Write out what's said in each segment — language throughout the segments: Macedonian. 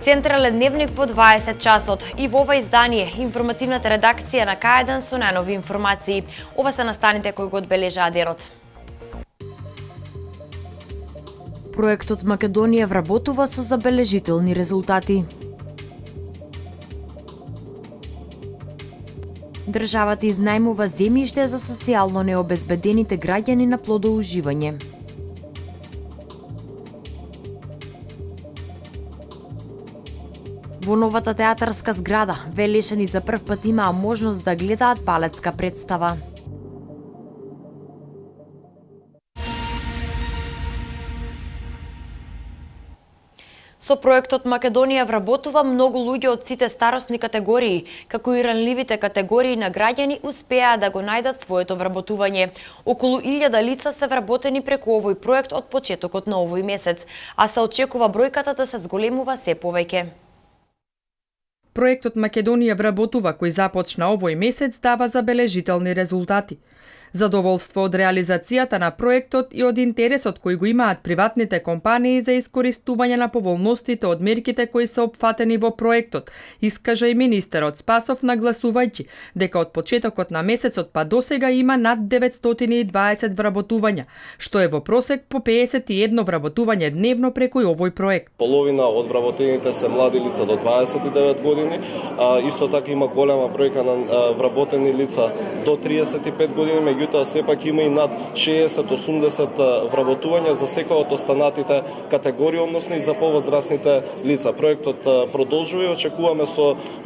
Централен дневник во 20 часот и во ова издание информативната редакција на К1 со најнови информации. Ова се настаните кои го одбележаа денот. Проектот Македонија вработува со забележителни резултати. Државата изнајмува земјиште за социјално необезбедените граѓани на плодоуживање. Во новата театарска зграда, Велешани за прв пат имаа можност да гледаат балетска представа. Со проектот Македонија вработува многу луѓе од сите старосни категории, како и ранливите категории на граѓани успеа да го најдат своето вработување. Околу 1000 лица се вработени преку овој проект од почетокот на овој месец, а се очекува бројката да се зголемува се повеќе. Проектот Македонија вработува, кој започна овој месец, дава забележителни резултати. Задоволство од реализацијата на проектот и од интересот кој го имаат приватните компании за искористување на поволностите од мерките кои се опфатени во проектот, искажа и министерот Спасов, нагласувајќи дека од почетокот на месецот па досега има над 920 вработувања, што е во просек по 51 вработување дневно преку овој проект. Половина од вработените се млади лица до 29 години, исто така има голема бројка на вработени лица до 35 години, меѓутоа сепак има и над 60-80 вработувања за секоја од останатите категории, односно и за повозрастните лица. Проектот продолжува и очекуваме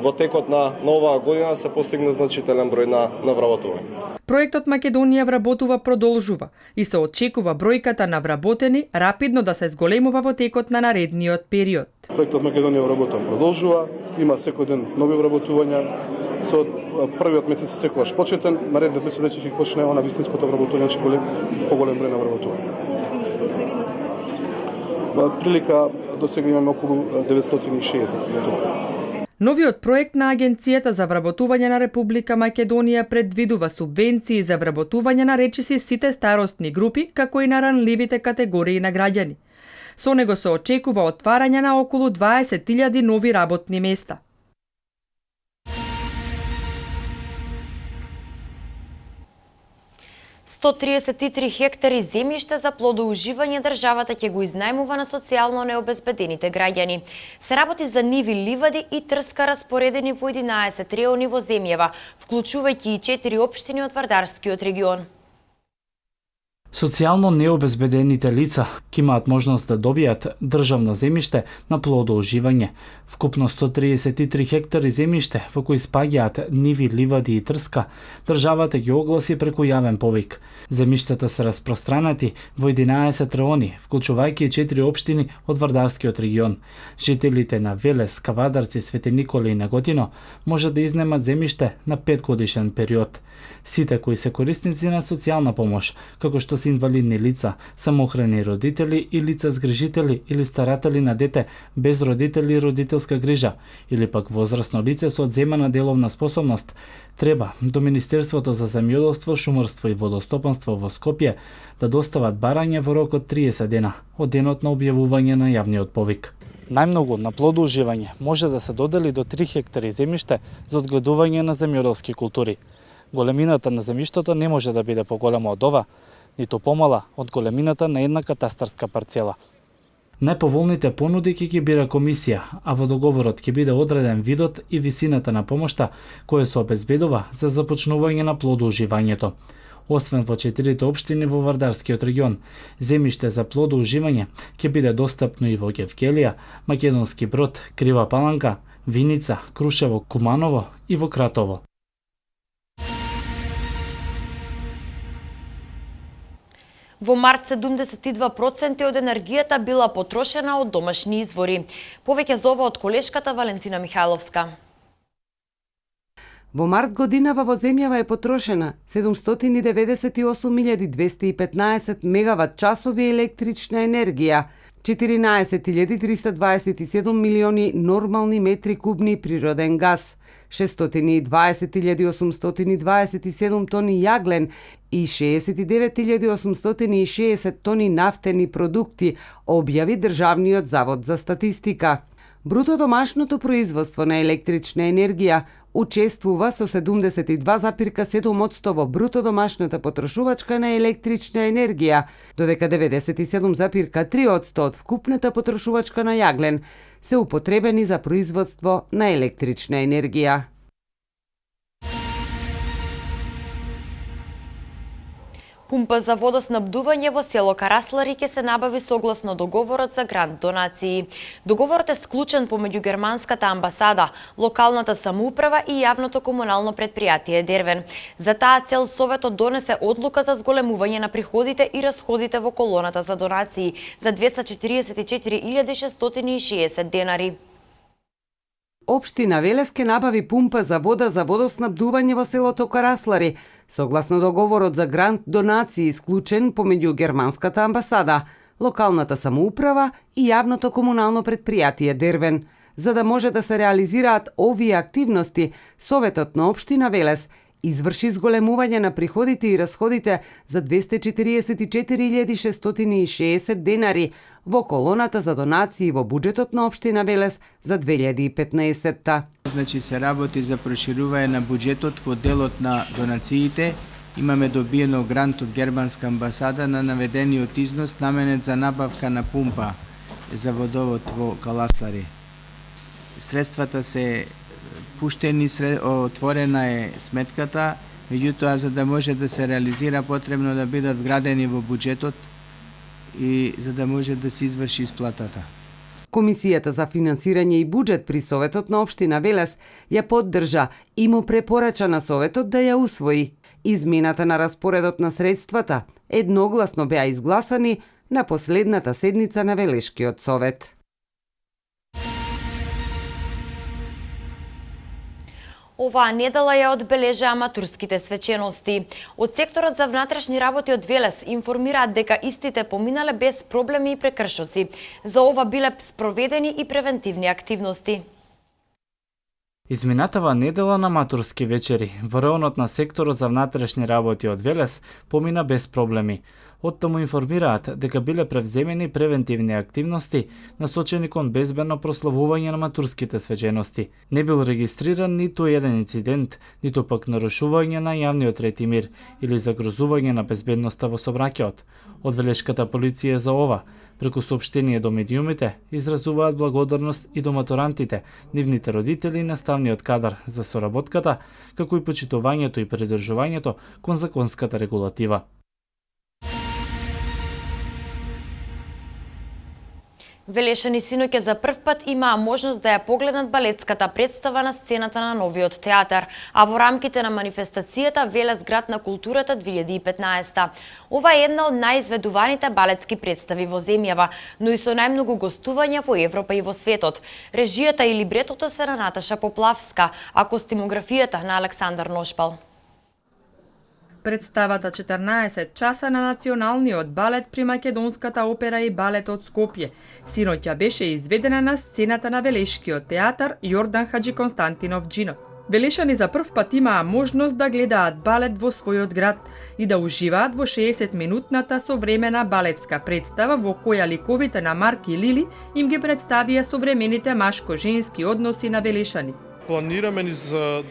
во текот на оваа година се постигне значителен број на вработување. Проектот Македонија вработува продолжува и се очекува бројката на вработени рапидно да се зголемува во текот на наредниот период. Проектот Македонија вработува продолжува, има секој ден нови вработувања. Со првиот месец е секогаш почетен, наредниот месец веќе ќе почне она вистинското вработување, што поголем број на вработување. Прилика до сега имаме околу 960. Новиот проект на Агенцијата за вработување на Република Македонија предвидува субвенции за вработување на речиси сите старосни групи, како и на ранливите категории на граѓани. Со него се очекува отварање на околу 20.000 нови работни места. ...133 хектари земјиште за плодоуживање државата ќе го изнајмува на социјално необезбедените граѓани. Се работи за ниви, ливади и трска распоредени во 11 реони во земјава, вклучувајќи и 4 општини од Вардарскиот регион. Социјално необезбедените лица ќе имаат можност да добијат државно земјиште на плодоуживање. Вкупно 133 хектари земјиште во кои спаѓаат ниви, ливади и трска, државата ги огласи преку јавен повик. Земјиштата се распространати во 11 реони, вклучувајќи и 4 општини од Вардарскиот регион. Жителите на Велес, Кавадарци, Свети Николи и Неготино може да изнемат земјиште на 5-годишен период. Сите кои се корисници на социјална помош, како што се инвалидни лица, самохрани родители и лица згрижители или старатели на дете без родители и родителска грижа, или пак возрасно лице со одземана деловна способност, треба до Министерството за земјоделство, шумарство и водостопанство во Скопје да достават барање во рок од 30 дена од денот на објавување на јавниот повик. Најмногу на плодоуживање може да се додели до 3 хектари земјиште за одгледување на земјоделски култури. Големината на земјиштето не може да биде поголема од ова, ниту помала од големината на една катастарска парцела. Најповолните понуди ќе ги бира комисија, а во договорот ќе биде одреден видот и висината на помошта која се обезбедува за започнување на плодоуживањето. Освен во 4 општини во Вардарскиот регион, земјиште за плодоуживање ќе биде достапно и во Гевгелија, Македонски Брод, Крива Паланка, Виница, Крушево, Куманово и во Кратово. Во март 72% од енергијата била потрошена од домашни извори. Повеќе за ова од колешката Валентина Михајловска. Во март годинава во земјава е потрошена 798.215 мегават часови електрична енергија, 14.327 милиони нормални метри кубни природен газ, 620.827 тони јаглен и 69.860 тони нафтени продукти, објави Државниот завод за статистика. Бруто домашното производство на електрична енергија учествува со 72,7% во бруто домашната потрошувачка на електрична енергија, додека 97,3% од вкупната потрошувачка на јаглен се употребени за производство на електрична енергија. Пумпа за водоснабдување во село Караслари ќе се набави согласно договорот за грант донации. Договорот е склучен помеѓу германската амбасада, локалната самоуправа и јавното комунално предпријатие Дервен. За таа цел Советот донесе одлука за зголемување на приходите и расходите во колоната за донации за 244.660 денари. Општина Велес ке набави пумпа за водоснабдување во селото Караслари, согласно договорот за грант донации исклучен помеѓу германската амбасада, локалната самоуправа и јавното комунално предпријатие Дервен. За да може да се реализираат овие активности, Советот на општина Велес изврши зголемување на приходите и расходите за 244.660 денари во колоната за донации во буџетот на општина Велес за 2015-та. Значи се работи за проширување на буџетот во делот на донациите. Имаме добиено грант од германска амбасада на наведениот износ наменет за набавка на пумпа за водовод во Караслари. Средствата се пуштени, отворена е сметката, меѓутоа за да може да се реализира потребно да бидат вградени во буџетот и за да може да се изврши исплатата. Комисијата за финансирање и буџет при Советот на општина Велес ја поддржа и му препорача на Советот да ја усвои. Измената на распоредот на средствата едногласно беа изгласани на последната седница на Велешкиот совет. Оваа недела ја одбележаа матурските свечености. Од секторот за внатрешни работи од Велес информираат дека истите поминале без проблеми и прекршоци. За ова биле спроведени и превентивни активности. Изминатава недела на матурски вечери во раонот на секторот за внатрешни работи од Велес помина без проблеми. Оттаму информираат дека биле превземени превентивни активности насочени кон безбедно прославување на матурските свечености. Не бил регистриран ниту еден инцидент, ниту пак нарушување на јавниот ред и мир или загрозување на безбедноста во сообраќајот. Од Велешката полиција за ова, преку соопштение до медиумите, изразуваат благодарност и до матурантите, нивните родители и наставниот кадар за соработката, како и почитувањето и придржувањето кон законската регулатива. Велешани синоќа за прв пат имаа можност да ја погледнат балетската представа на сцената на новиот театар, а во рамките на манифестацијата Велес град на културата 2015. Ова е една од најизведуваните балетски представи во земјава, но и со најмногу гостувања во Европа и во светот. Режијата и либретото се на Наташа Поплавска, а костимографијата на Александар Ношпал. Представата 14 часа на националниот балет при Македонската опера и балет од Скопје синоќа беше изведена на сцената на Велешкиот театар Јордан Хаджи Константинов Џинов. Велешани за прв пат имаа можност да гледаат балет во својот град и да уживаат во 60-минутната современа балетска представа во која ликовите на Марк и Лили им ги представија современите машко-женски односи на Велешани. Планираме ни за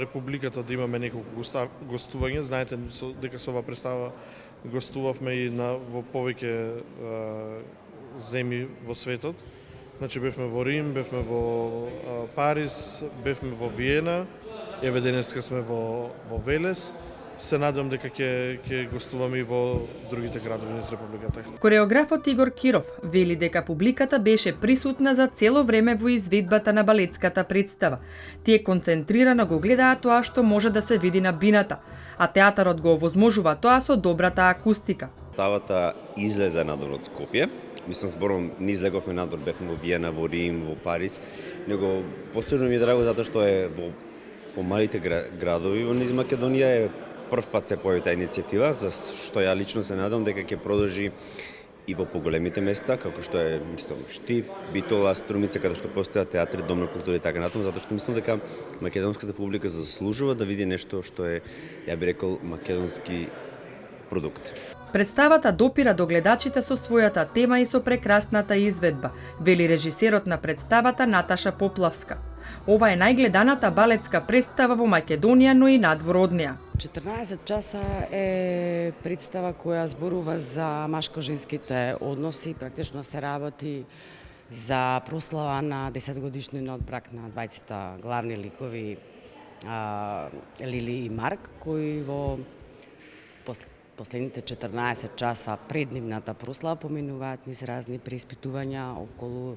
Републиката да имаме неколку гостувања. Знаете дека со ова представа гостувавме и во повеќе земји во светот. Значи бевме во Рим, бевме во Париз, бевме во Виена, еве денеска сме во Велес. Се надам дека ќе гостуваме и во другите градови низ Републиката. Кореографот Игор Киров вели дека публиката беше присутна за цело време во изведбата на балетската представа. Тие концентрирано го гледаат тоа што може да се види на бината, а театарот го овозможува тоа со добрата акустика. Ставата излезе надвор од Скопје. Мислам, збором, не излеговме надвор, бевме во Виена, во Рим, во Париз, него посебно ми е драго затоа што е во помалите градови во низ Македонија е прв пат се појави таа иницијатива, за што ја лично се надам дека ќе продолжи и во поголемите места, како што е, мислам, Штип, Битола, Струмица, каде што постојат театри, дом на култура и така натаму, затоа што мислам дека македонската публика заслужува да види нешто што е, ја би рекол, македонски продукт. Представата допира до гледачите со својата тема и со прекрасната изведба, вели режисерот на представата Наташа Поплавска. Ова е најгледаната балетска представа во Македонија, но и надвор од неа. 14 часа е представа која зборува за машко-женските односи, практично се работи за прослава на 10 годишнина од брак на двајцата главни ликови Лили и Марк, кои во последните 14 часа пред нивната прослава поминуваат низ разни преиспитувања околу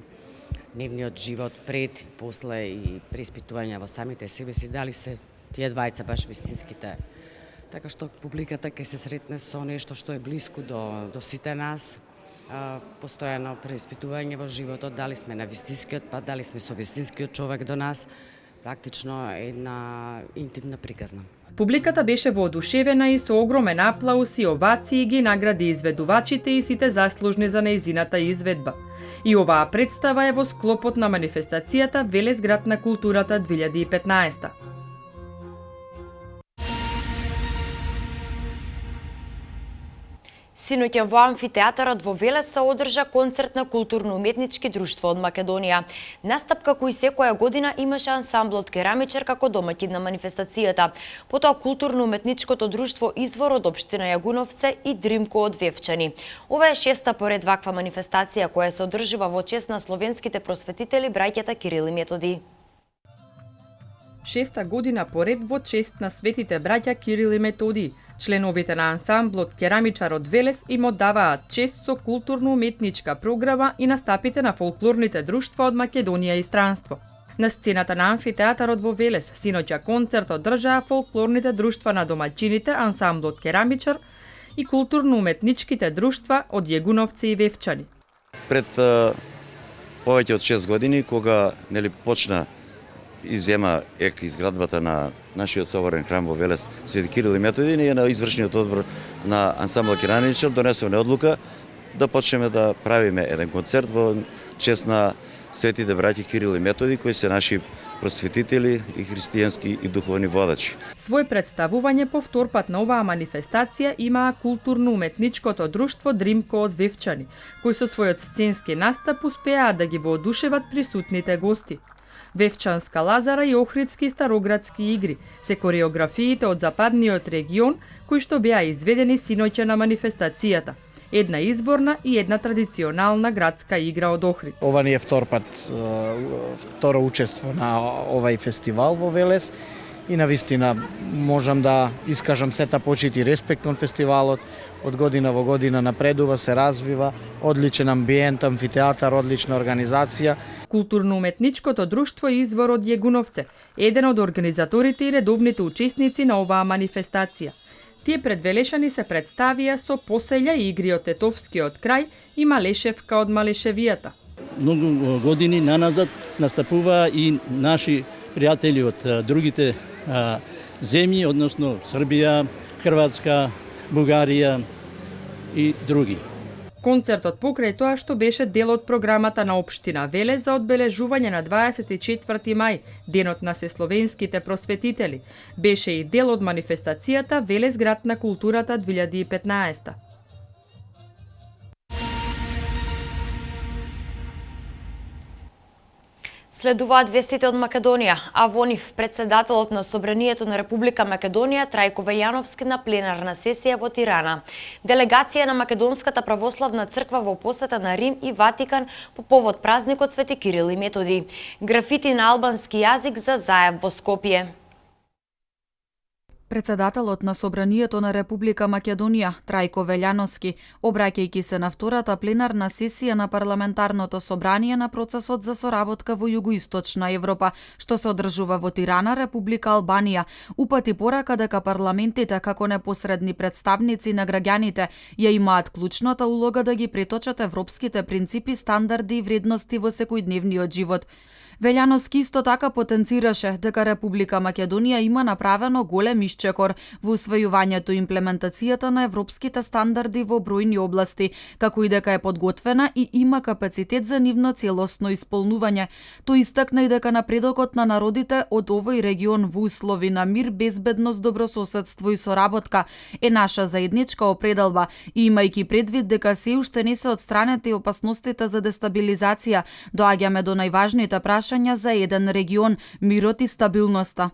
нивниот живот пред и после и преиспитувања во самите себе си, дали се тие двајца баш вистинските. Така што публиката ќе се сретне со нешто што е блиско до сите нас, постојано преиспитување во животот, дали сме на вистинскиот пат, дали сме со вистинскиот човек до нас, практично една интимна приказна. Публиката беше воодушевена и со огромен аплауз и овации ги награди изведувачите и сите заслужни за нејзината изведба. И оваа представа е во склопот на манифестацијата Велес град на културата 2015. Синоќа во амфитеатарот во Велес се одржа концерт на културно-уметнички друштво од Македонија. Настапка кој секоја година имаше ансамблот Керамичар како домаќин на манифестацијата. Потоа културно-уметничкото друштво Извор од општина Јагуновце и Дримко од Вевчани. Ова е шеста поред ваква манифестација која се одржува во чест на словенските просветители браќата Кирил и Методи. Шеста година поред во чест на светите браќа Кирил и Методи. Членовите на ансамблот Керамичар од Велес им оддаваат чест со културно-уметничка програма и настапите на фолклорните друштва од Македонија и странство. На сцената на амфитеатарот во Велес синоќа концерт одржаа фолклорните друштва на домаќините ансамблот Керамичар и културно-уметничките друштва од Јагуновци и Вевчани. Пред повеќе од 6 години кога почна иззема изградбата на нашиот соборен храм во Велес Свети Кирил и Методи, ние на извршниот одбор на ансамбл Керамичар донесовме одлука да почнеме да правиме еден концерт во чест на светите браќи Кирил и Методи, кои се наши просветители и христијански и духовни водачи. Свој представување по втор пат на оваа манифестација имаа културно-уметничкото друштво Дримко од Вевчани, кои со својот сценски настап успеаа да ги воодушеват присутните гости. Вевчанска Лазара и Охридски староградски игри се кореографиите од западниот регион кои што беа изведени синоќа на манифестацијата. Една изборна и една традиционална градска игра од Охрид. Ова ни е второ учество на овај фестивал во Велес и навистина можам да искажам сета почит и респект кон фестивалот. Од година во година напредува, се развива, одличен амбиент, амфитеатар, одлична организација. Културно-уметничкото друштво Извор од Јагуновце, еден од организаторите и редовните учесници на оваа манифестација. Тие пред Велешани се представија со поселја и игри од Тетовскиот крај и Малешевка од Малешевијата. Многу години наназад настапува и наши пријатели од другите земји, односно Србија, Хрватска, Бугарија и други. Концертот покрај тоа што беше дел од програмата на општина Велес за одбележување на 24 мај, денот на сесловенските просветители, беше и дел од манифестацијата Велес град на културата 2015. Следуваат вестите од Македонија, а во нив председателот на Собранието на Република Македонија Трајко Велјановски на пленарна сесија во Тирана. Делегација на Македонската православна црква во посета на Рим и Ватикан по повод празникот Свети Кирил и Методи. Графити на албански јазик за зајав во Скопје. Председателот на Собранието на Република Македонија, Трајко Велјановски, обраќајќи се на втората пленарна сесија на парламентарното собрание на процесот за соработка во југоисточна Европа, што се одржува во Тирана, Република Албанија, упати порака дека парламентите како непосредни представници на граѓаните ја имаат клучната улога да ги преточат европските принципи, стандарди и вредности во секојдневниот живот. Велјановски исто така потенцираше дека Република Македонија има направено голем исчекор во усвојувањето и имплементацијата на европските стандарди во бројни области, како и дека е подготвена и има капацитет за нивно целосно исполнување. Тој истакна и дека напредокот на народите од овој регион во услови на мир, безбедност, добрососедство и соработка е наша заедничка определба и имајќи предвид дека се уште не се отстранети опасностите за дестабилизација, доаѓаме до најважните прашања за еден регион – мирот и стабилноста.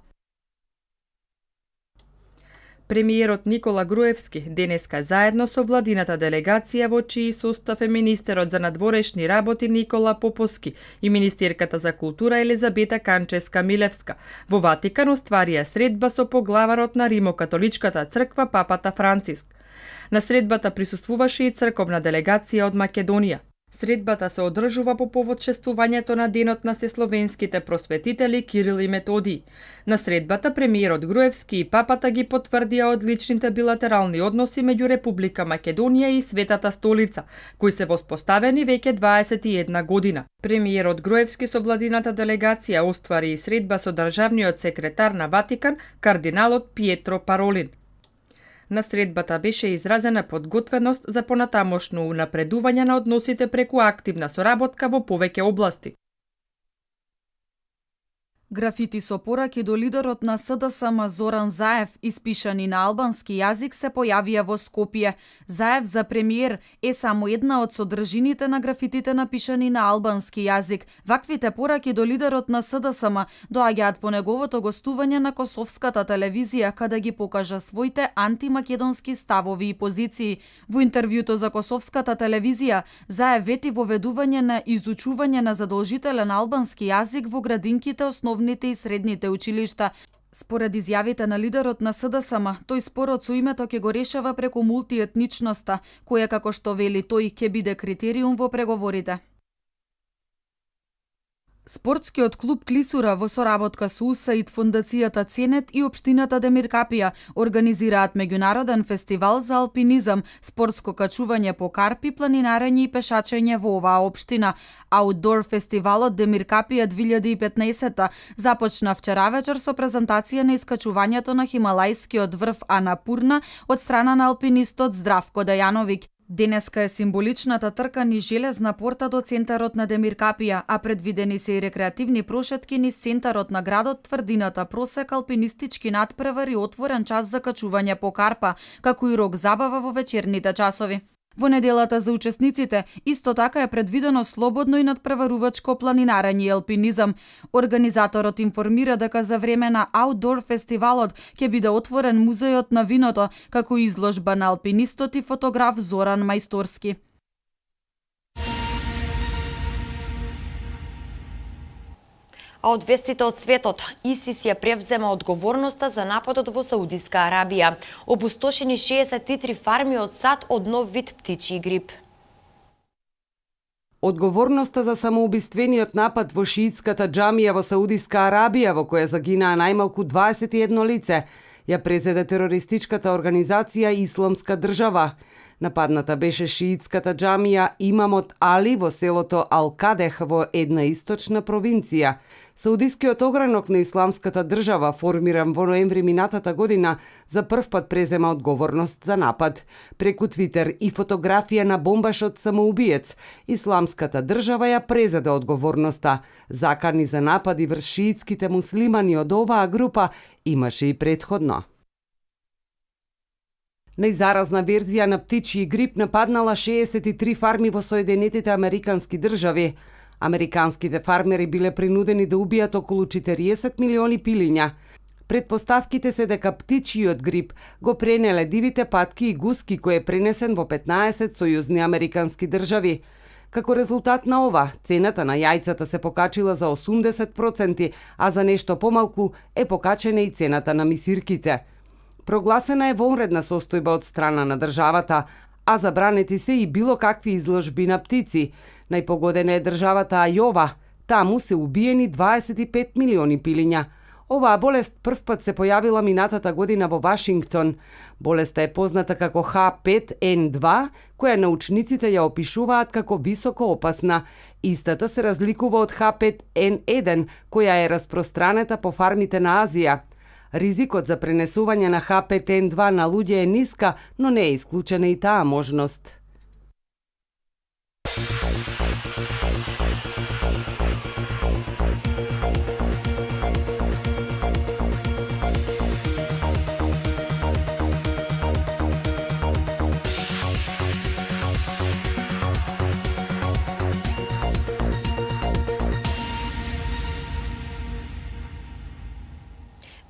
Премиерот Никола Груевски денеска заедно со владината делегација во чиј состав е министерот за надворешни работи Никола Поповски и министерката за култура Елизабета Канческа-Милевска во Ватикан остварија средба со поглаварот на Римокатоличката црква папата Франциск. На средбата присуствуваше и црковна делегација од Македонија. Средбата се одржува по повод чествувањето на денот на сесловенските просветители Кирил и Методий. На средбата премиерот Груевски и папата ги потврдија одличните билатерални односи меѓу Република Македонија и Светата столица, кои се воспоставени веќе 21 година. Премиерот Груевски со владината делегација оствари и средба со државниот секретар на Ватикан, кардиналот Пиетро Паролин. На средбата беше изразена подготвеност за понатамошно унапредување на односите преку активна соработка во повеќе области. Графити со пораки до лидерот на СДСМ Зоран Заев, испишани на албански јазик, се појавија во Скопје. Заев за премиер е само една од содржините на графитите напишани на албански јазик. Ваквите пораки до лидерот на СДСМ доаѓаат по неговото гостување на Косовската телевизија, каде ги покажа своите антимакедонски ставови и позиции. Во интервјуто за Косовската телевизија, Заев вети воведување на изучување на задолжителен албански јазик во градинките, основните и средните училишта. Според изјавите на лидерот на СДСМ, тој спорот со името ќе го решава преку мултиетничноста, која, како што вели тој, ќе биде критериум во преговорите. Спортскиот клуб Клисура во соработка со УСАИД, фондацијата Ценет и општината Демиркапија организираат меѓународен фестивал за алпинизам, спортско качување по карпи, планинарење и пешачење во оваа општина. Аутдор фестивалот Демиркапија 2015 започна вчера вечер со презентација на искачувањето на хималајскиот врв Анапурна од страна на алпинистот Здравко Дајановиќ. Денеска е символичната трка низ железна порта до центарот на Демиркапија, а предвидени се и рекреативни прошетки низ центарот на градот, тврдината Просек, алпинистички надпревар и отворен час за качување по карпа, како и рок забава во вечерните часови. Во неделата за учесниците исто така е предвидено слободно и надпреварувачко планинарење и алпинизам. Организаторот информира дека за време на аутдор фестивалот ќе биде отворен музејот на виното, како и изложба на алпинистот и фотограф Зоран Мајсторски. А од вестите од светот, ИСИС ја превзема одговорноста за нападот во Саудиска Арабија. Опустошени 63 фарми од сад од нов вид птичји грип. Одговорноста за самоубиствениот напад во шиитската џамија во Саудиска Арабија, во која загинаа најмалку 21 лице, ја презеде терористичката организација Исламска држава. Нападната беше шиитската џамија имамот Али во селото Ал-Кадех во една источна провинција. Саудискиот огранок на Исламската држава, формиран во ноември минатата година, за прв пат презема одговорност за напад. Преку Твитер и фотографија на бомбашот самоубиец, Исламската држава ја презеде одговорноста. Закани за напади врз шиитските муслимани од оваа група имаше и предходно. Најзаразна верзија на птичји грип нападнала 63 фарми во Соединетите Американски држави. Американските фармери биле принудени да убијат околу 40 милиони пилиња. Предпоставките се дека птичјиот грип го пренеле дивите патки и гуски кој е пренесен во 15 сојузни американски држави. Како резултат на ова, цената на јајцата се покачила за 80%, а за нешто помалку е покачена и цената на мисирките. Прогласена е вонредна состојба од страна на државата, а забранети се и било какви изложби на птици. Најпогодена е државата Ајова, таму се убиени 25 милиони пилиња. Оваа болест првпат се појавила минатата година во Вашингтон. Болеста е позната како H5N2, која научниците ја опишуваат како високо опасна. Истата се разликува од H5N1, која е распространета по фармите на Азија. Ризикот за пренесување на H5N2 на луѓе е ниска, но не е исклучена и таа можност.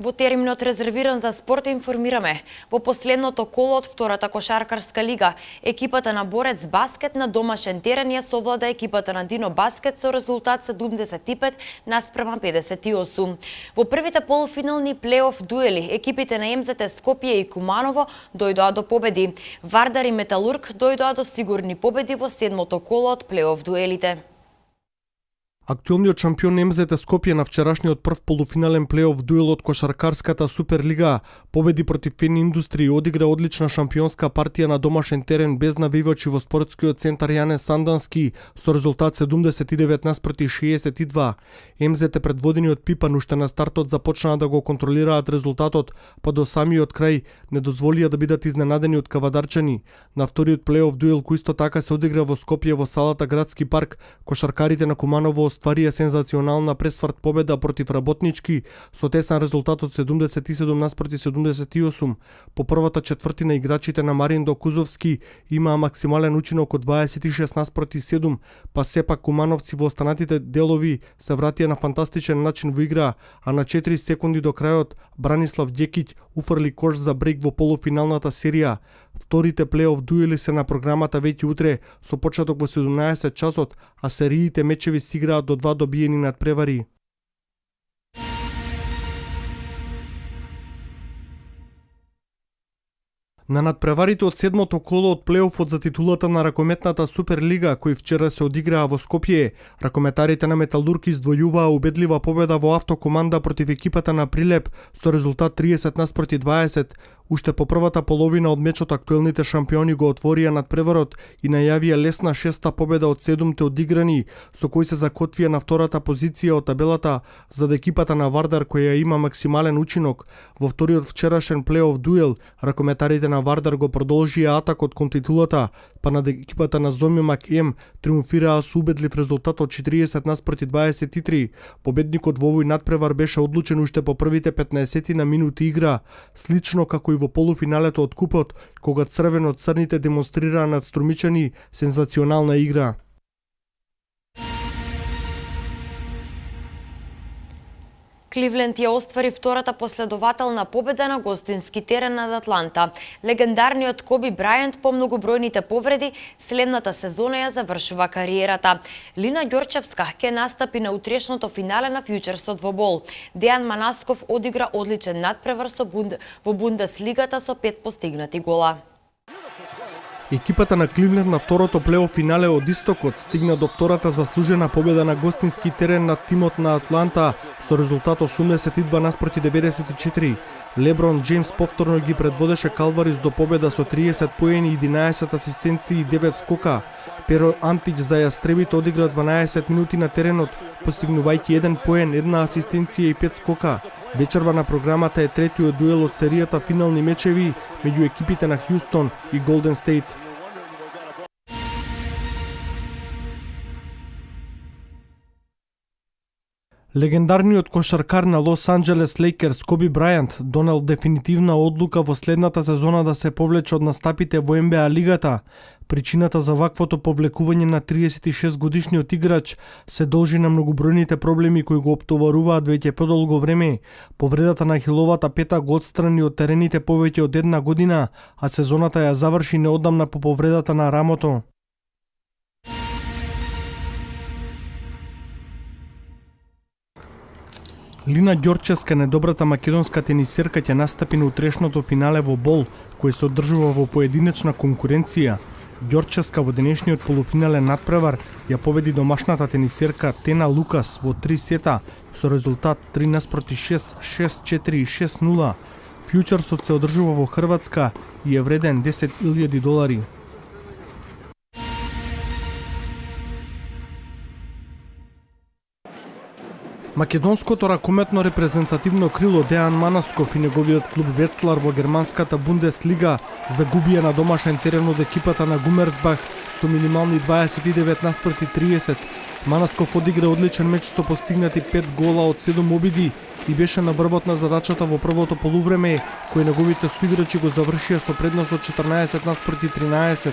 Во терминот резервиран за спорт информираме. Во последното коло од втората кошаркарска лига, екипата на Борец Баскет на домашен терен ја совлада екипата на Дино Баскет со резултат 75 наспрема 58. Во првите полуфинални плейоф дуели, екипите на МЗТ Скопје и Куманово дојдоа до победи. Вардар и Металург дојдоа до сигурни победи во седмото коло од плейоф дуелите. Актуелниот шампион МЗТ Скопје на вчерашниот прв полуфинален плейоф дуел од кошаркарската Суперлига победи против Фен Индустри и одигра одлична шампионска партија на домашен терен без навивачи во спортскиот центар Јане Сандански со резултат 79-62. МЗТ предводени од Пипан уште на стартот започнаа да го контролираат резултатот, па до самиот крај не дозволија да бидат изненадени од кавадарчани. На вториот плейоф дуел кој исто така се одигра во Скопје во салата Градски парк, кошаркарите на Куманово остварија сензационална пресврт победа против Работнички со тесен резултат од 77-78. По првата четвртина играчите на Мариндо Кузовски имаа максимален учинок од 26-7, па сепак кумановци во останатите делови се вратија на фантастичен начин во игра, а на 4 секунди до крајот Бранислав Ѓекиќ уфрли кош за брейк во полуфиналната серија. Вторите плейоф дуели се на програмата веќе утре со почеток во 17 часот, а сериите мечеви се играат до 2 добиени надпревари. На надпреварите од седмото коло од плейофот за титулата на ракометната Суперлига, кој вчера се одиграа во Скопје, ракометарите на Металург издвојуваа убедлива победа во автокоманда против екипата на Прилеп со резултат 30-20. Уште по првата половина од мечот актуелните шампиони го отворија надпреварот и најавија лесна шеста победа од 7 одиграни, со кој се закотвија на втората позиција од табелата за екипата на Вардар која има максимален учинок. Во вториот вчерашен плейоф дуел, ракометарите на Вардар го продолжија атакот кон титулата, па на екипата на Зомимак М триумфираа со убедлив резултат од 40-23. Победникот во овој надпревар беше одлучен уште по првите 15 на минути игра, слично како и во полуфиналето од купот, кога црвено-црните демонстрираа надструмичени сензационална игра. Кливленд ја оствари втората последователна победа на гостински терен над Атланта. Легендарниот Коби Брајант по многобројните повреди следната сезона ја завршува кариерата. Лина Ѓорчевска ќе настапи на утрешното финале на фјучерсот во бол. Дејан Манасков одигра одличен надпревар во Бундеслигата со 5 постигнати гола. Екипата на Кливленд на второто плейоф финале од Истокот стигна до втората заслужена победа на гостински терен над тимот на Атланта со резултат 82-94. Леброн Джеймс повторно ги предводеше Калварис до победа со 30 поени, 11 асистенции и 9 скока. Перо Антич за јастребите одигра 12 минути на теренот, постигнувајќи 1 поен, 1 асистенција и 5 скока. Вечерва на програмата е третиот дуел од серијата финални мечеви меѓу екипите на Хјустон и Голден Стейт. Легендарниот кошаркар на Лос Анџелес Лейкерс Коби Брајант донел дефинитивна одлука во следната сезона да се повлече од настапите во НБА лигата. Причината за ваквото повлекување на 36 годишниот играч се должи на многобројните проблеми кои го оптоваруваат веќе подолго време. Повредата на хиловата пета го отстрани од терените повеќе од една година, а сезоната ја заврши неодамна по повредата на рамото. Лина Ѓорчевска, недобрата македонска тенисерка, ќе настапи на утрешното финале во бол, кој се одржува во поединечна конкуренција. Ѓорчевска во денешниот полуфинален надпревар ја победи домашната тенисерка Тена Лукас во 3 сета со резултат 3-6, 6-4 и 6-0. Фјучерсот се одржува во Хрватска и е вреден $10,000. Македонското ракометно репрезентативно крило Деан Манасков и неговиот клуб Вецлар во германската Бундеслига загубија на домашен терен од екипата на Гумерсбах со минимални 29:30. Манасков одигра одличен меч со постигнати 5 гола од 7 обиди и беше на врвот на задачата во првото полувреме, кој неговите суиграчи го завршија со преднос од 14:13.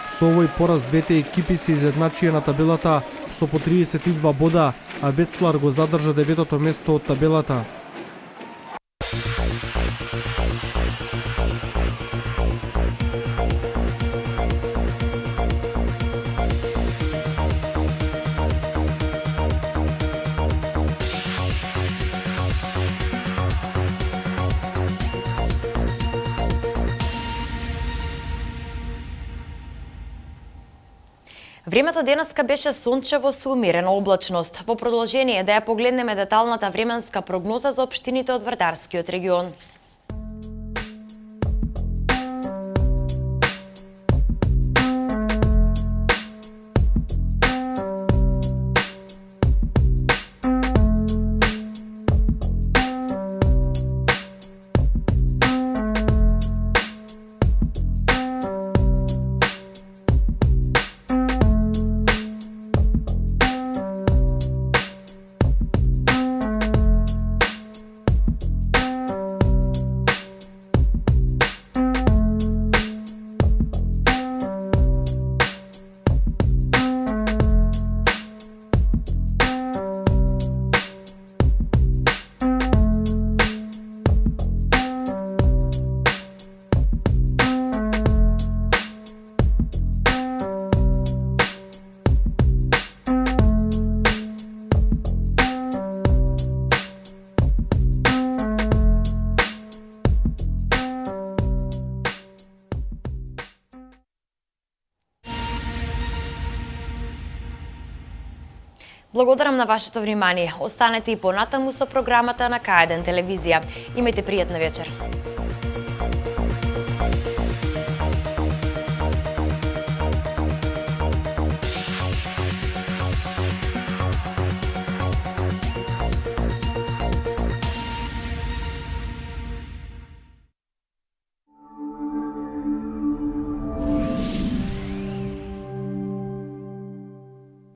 Со овој пораз двете екипи се изедначија на табелата со по 32 бода, а Вецлар го задржа 9-то место од табелата. Времето денеска беше сончево со умерена облачност. Во продолжение да ја погледнеме деталната временска прогноза за општините од Вардарскиот регион. Благодарам на вашето внимание. Останете и понатаму со програмата на К1 телевизија. Имајте пријатна вечер.